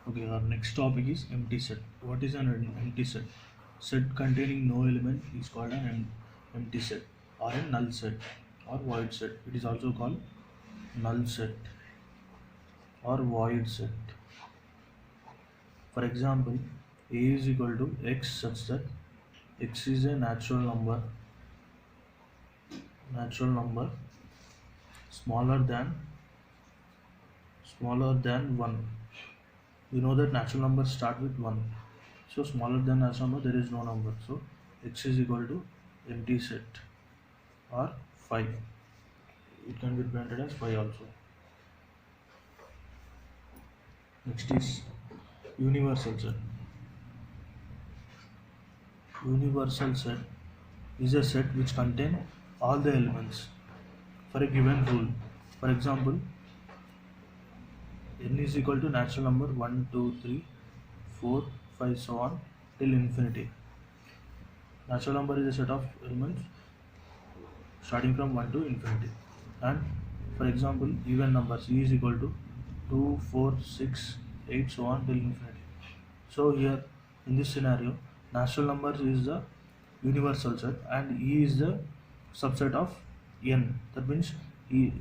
Okay, our next topic is empty set. What is an empty set? Set containing no element is called an empty set or a null set or void set. It is also called null set or void set. For example, a is equal to x such that x is a natural number smaller than 1. We know that natural numbers start with 1. So smaller than natural number there is no number. So x is equal to empty set or 5. It can be represented as 5 also. Next is universal set. Universal set is a set which contains all the elements for a given rule. For example, n is equal to natural number 1, 2, 3, 4, 5, so on till infinity. Natural number is a set of elements starting from 1 to infinity. And for example, even numbers e is equal to 2, 4, 6, 8, so on till infinity. So here in this scenario, natural numbers is the universal set and e is the subset of n. That means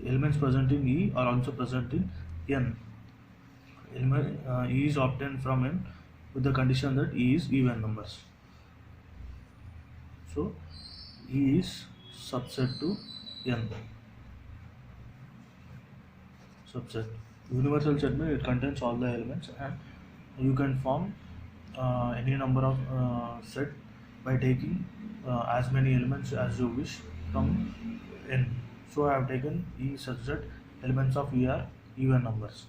elements present in e are also present in n. E is obtained from n with the condition that e is even numbers. So e is subset to n. Subset. Universal set means it contains all the elements, and you can form any number of set by taking as many elements as you wish from n. So I have taken e such that elements of e are even numbers.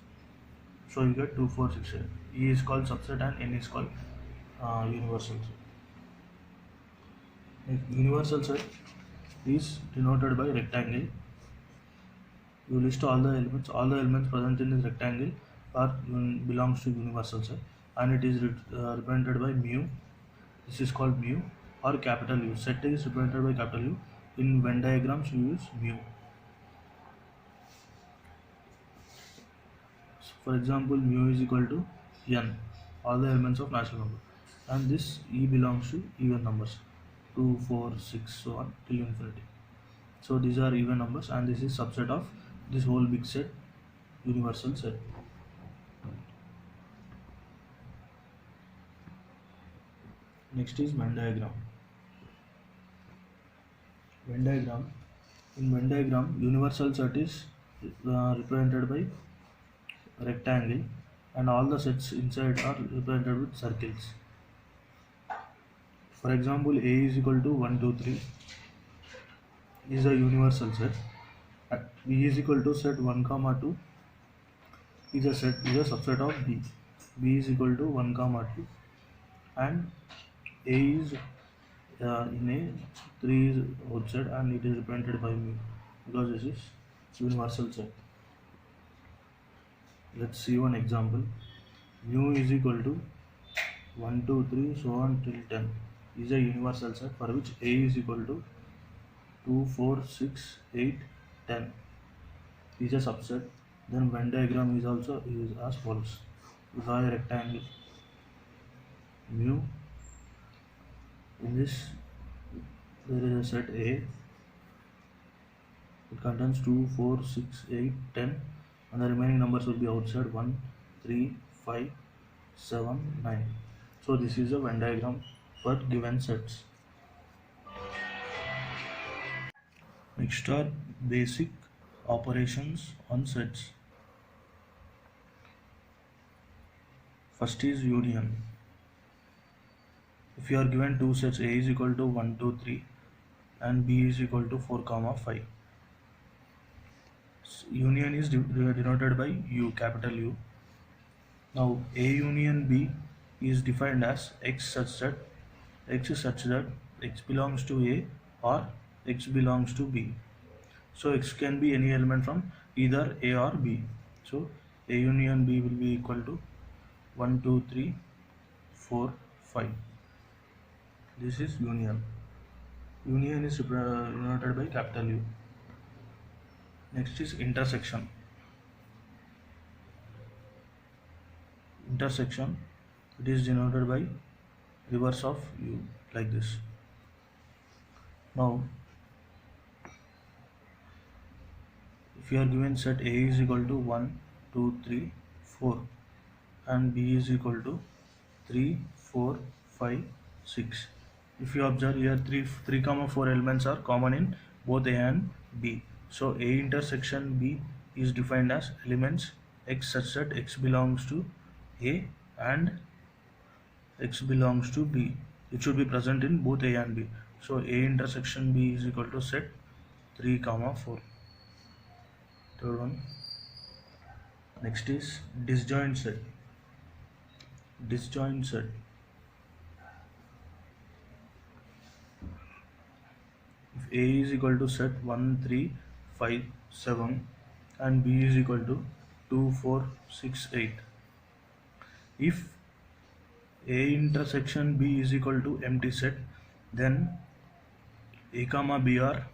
So you get 2, 4, 6, 8. E is called subset and n is called universal set. Universal set is denoted by rectangle. You list all the elements present in this rectangle belongs to universal set, and it is represented by mu. This is called mu or capital U. Set is represented by capital U. In Venn diagrams you use mu. So for example, mu is equal to n, all the elements of natural number, and this e belongs to even numbers 2, 4, 6, so on till infinity. So these are even numbers, and this is subset of this whole big set, universal set. Next is Venn diagram. Venn diagram. In Venn diagram, universal set is represented by rectangle, and all the sets inside are represented with circles. For example, a is equal to 1, 2, 3 is a universal set. B is equal to set 1, 2 is a subset of B. B is equal to 1, 2, and A is in a 3 is outside, and it is represented by mu because this is universal set. Let's see one example. Mu is equal to 1, 2, 3, so on till 10 is a universal set for which A is equal to 2, 4, 6, 8, 10 is a subset. Then Venn diagram is also as follows. Draw a rectangle. Mu, in this there is a set A. It contains 2, 4, 6, 8, 10, and the remaining numbers will be outside 1, 3, 5, 7, 9. So this is a Venn diagram for given sets. Next are basic operations on sets. First is union. If you are given two sets, A is equal to 1, 2, 3 and B is equal to 4, 5. Union is denoted by U, capital U. Now A union B is defined as X such that X belongs to A or X belongs to B. So X can be any element from either A or B. So A union B will be equal to 1, 2, 3, 4, 5. This is union. Union is denoted by capital U. Next is intersection. intersection, it is denoted by reverse of U, like this. Now if you are given set A is equal to 1, 2, 3, 4 and B is equal to 3, 4, 5, 6. If you observe here 3, 4 elements are common in both A and B. So A intersection B is defined as elements X such that X belongs to A and X belongs to B. It should be present in both A and B. So A intersection B is equal to set 3, 4. Third one. Next is disjoint set. Disjoint set. If A is equal to set 1, 3, 5, 7 and B is equal to 2, 4, 6, 8. If A intersection B is equal to empty set, then A comma B are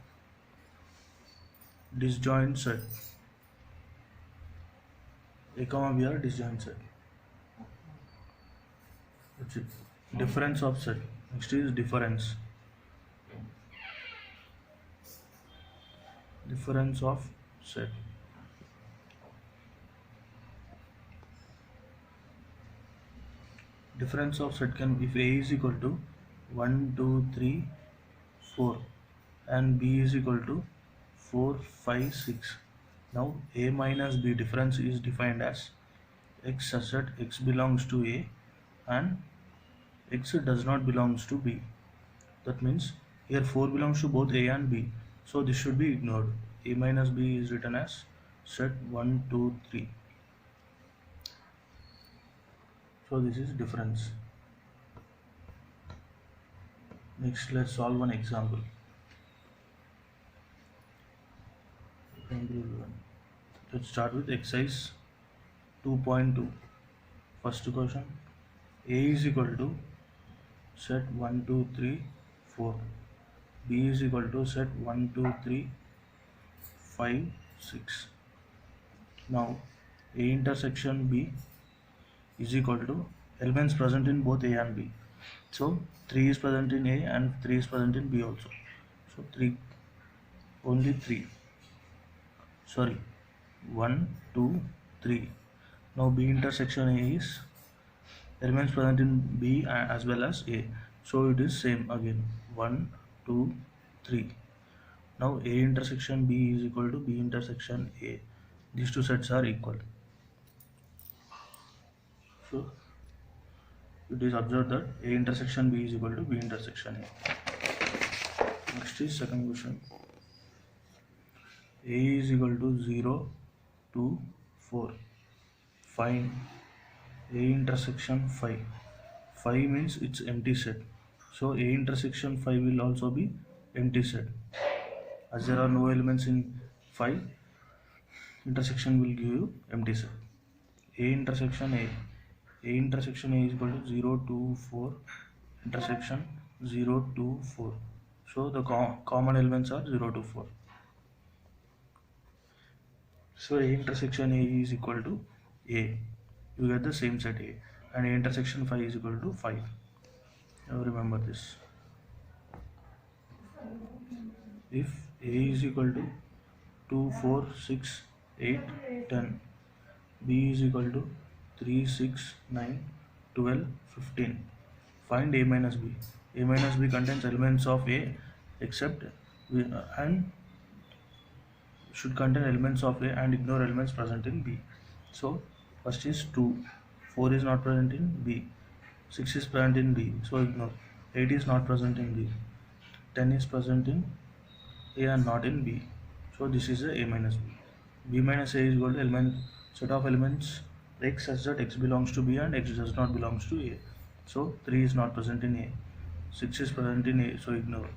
disjoint set. A comma B are disjoint set. That's it. Difference of set. Next is difference. Difference of set. Difference of set can be if A is equal to 1, 2, 3, 4 and B is equal to 4, 5, 6. Now A minus B difference is defined as X such that X belongs to A and X does not belongs to B. That means here 4 belongs to both A and B. So this should be ignored. A minus B is written as set 1, 2, 3. So this is difference. Next, let's solve one example. Let's start with exercise 2.2. First question. A is equal to set 1, 2, 3, 4. B is equal to set 1, 2, 3, 5, 6. Now A intersection B is equal to elements present in both A and B. So 3 is present in A and 3 is present in B also. So 3, only 3. Sorry, 1, 2, 3. Now B intersection A is elements present in B as well as A. So it is same again, 1, 2, 3. Now A intersection B is equal to B intersection A. These two sets are equal. So it is observed that A intersection B is equal to B intersection A. Next is second question. A is equal to 0, 2, 4. Find A intersection 5. 5 means it's empty set. So A intersection 5 will also be empty set. As there are no elements in 5, intersection will give you empty set. A intersection A. A intersection A is equal to 0, 2, 4. Intersection 0, 2, 4. So the common elements are 0 to 4. So A intersection A is equal to A. You get the same set A. And A intersection 5 is equal to 5. Now remember this. If A is equal to 2, 4, 6, 8, 10. B is equal to 3, 6, 9, 12, 15. Find A minus B. A minus B contains elements of A except and should contain elements of A and ignore elements present in B. So first is 2. 4 is not present in B. 6 is present in B. So ignore. 8 is not present in B. 10 is present in A and not in B. So this is a minus B. B minus A is equal to element set of elements X such that X belongs to B and X does not belongs to A. So 3 is not present in A. 6 is present in A, so ignore.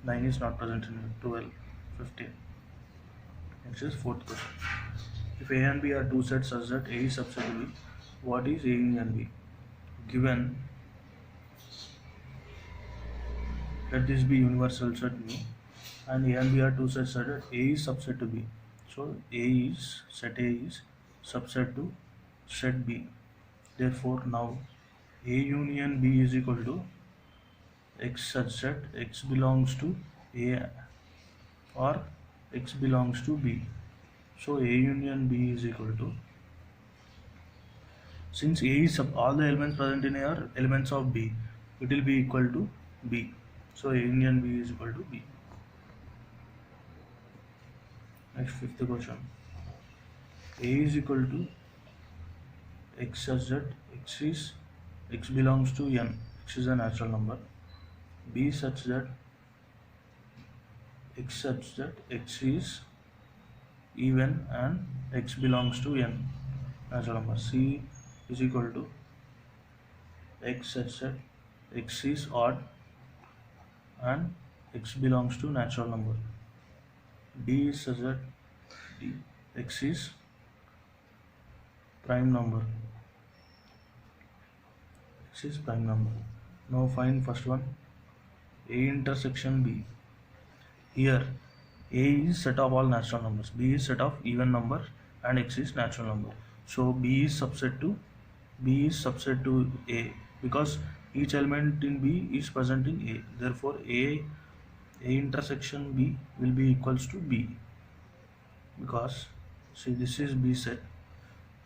9 is not present in 12, 15. Next is fourth question. If A and B are two sets such that A is subset to B, what is A union B? Given, let this be universal set mu, and A and B are two sets such that A is subset to B. So set A is subset to set B. Therefore now A union B is equal to X such that X belongs to A or X belongs to B. So A union B is equal to, since A is all the elements present in A are elements of B, it will be equal to B. So A union B is equal to B. Next, fifth question. A is equal to X such that X belongs to N. X is a natural number. B such that X is even and X belongs to N, natural number. C is equal to X such that X is odd and X belongs to natural number. D is such that X is prime number. X is prime number. Now find first one, A intersection B. Here A is set of all natural numbers, B is set of even number, and X is natural number. So B is subset to A because each element in B is present in A. Therefore A intersection B will be equals to B, because see, this is B set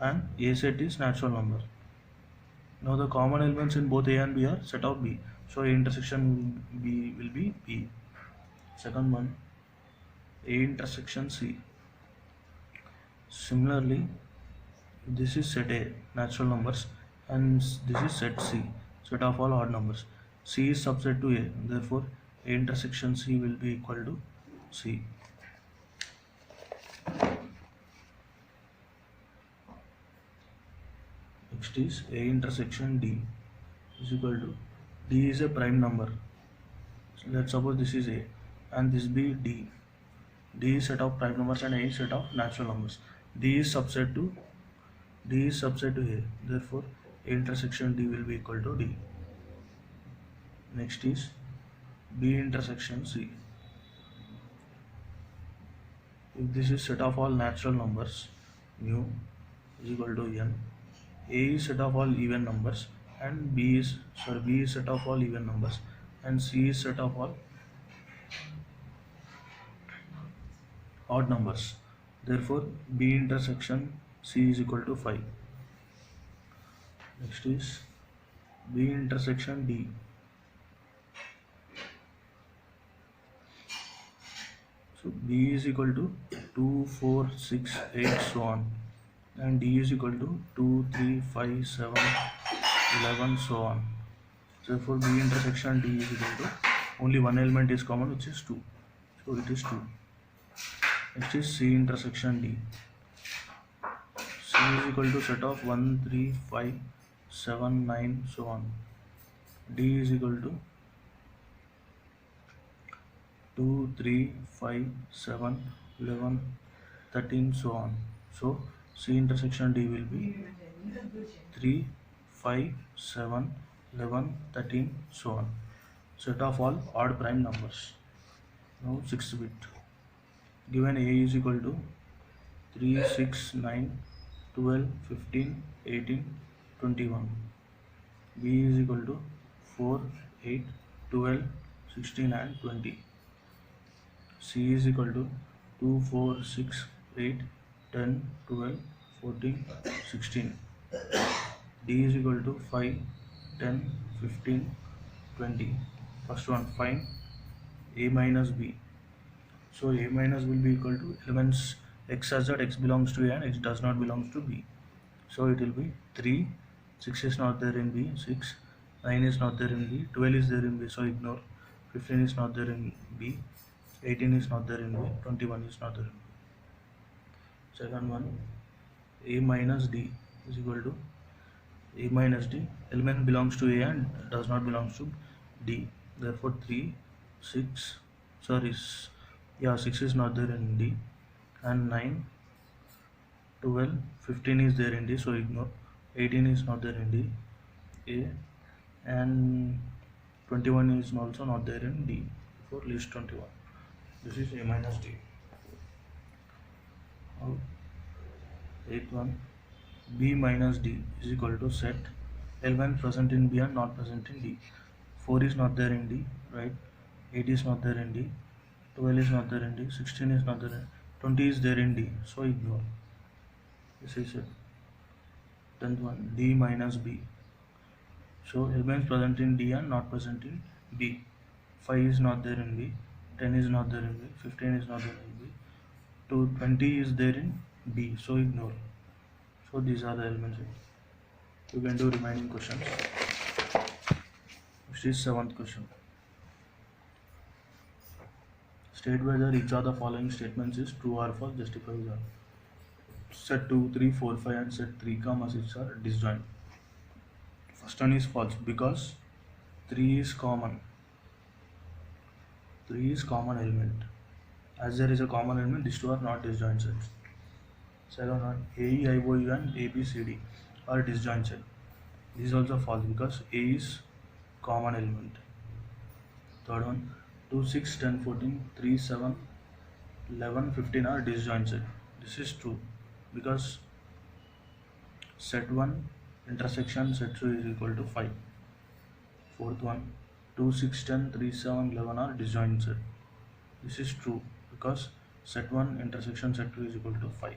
and A set is natural number. Now the common elements in both A and B are set of B, so A intersection B will be B. Second one, A intersection C. Similarly, this is set A, natural numbers, and this is set C, set of all odd numbers. C is subset to A, therefore A intersection C will be equal to C. Next is A intersection D is equal to, D is a prime number. So let's suppose this is A and this be D. D is set of prime numbers and A is set of natural numbers. D is subset to A, therefore A intersection D will be equal to D. Next is B intersection C. If this is set of all natural numbers, mu is equal to n. A is set of all even numbers and B is set of all even numbers and C is set of all odd numbers. Therefore B intersection C is equal to 5. Next is B intersection D. So B is equal to 2, 4, 6, 8, so on, and D is equal to 2, 3, 5, 7, 11, so on. Therefore B intersection D is equal to, only one element is common, which is 2, so it is 2. Next is C intersection D. C is equal to set of 1, 3, 5, 7, 9, so on. D is equal to 2, 3, 5, 7, 11, 13, so on. So C intersection D will be 3, 5, 7, 11, 13, so on. Set of all odd prime numbers. Now 6th bit. Given A is equal to 3, 6, 9, 12, 15, 18, 21. B is equal to 4, 8, 12, 16 and 20. C is equal to 2, 4, 6, 8, 10, 12, 14, 16. D is equal to 5, 10, 15, 20. First one, find A minus B. So A minus will be equal to elements X such that X belongs to A and X does not belong to B. So it will be 3, 6 is not there in B, 6, 9 is not there in B, 12 is there in B, so ignore, 15 is not there in B, 18 is not there in B, 21 is not there in B. Second one, A minus D is equal to A minus D, element belongs to A and does not belong to D. Therefore 3, 6, 6 is not there in D, and 9, 12, 15 is there in D, so ignore, 18 is not there in D, A, and 21 is also not there in D, for list 21. This is A minus D. Now 8th one, B minus D is equal to set elements present in B and not present in D. 4 is not there in D, right? 8 is not there in D. 12 is not there in D. 16 is not there in D. 20 is there in D, so ignore. This is it. 10th one, D minus B. So elements present in D and not present in B. 5 is not there in B. 10 is not there in B. 15 is not there in B. 20 is there in B, so ignore. So these are the elements. You can do remaining questions. Which is 7th question. State whether each of the following statements is true or false. Justify the set 2, 3, 4, 5 and set 3, 6 are disjoint. First one is false because 3 is common. 3 is common element. As there is a common element, these two are not disjoint sets. Second one, A, E, I, O, U and A, B, C, D are disjoint set. This is also false because A is common element. Third one, 2, 6, 10, 14, 3, 7, 11, 15 are disjoint set. This is true because set 1 intersection set 2 is equal to 5. Fourth one, 2, 6, 10, 3, 7, 11 are disjoint set. This is true because set 1 intersection set 2 is equal to 5.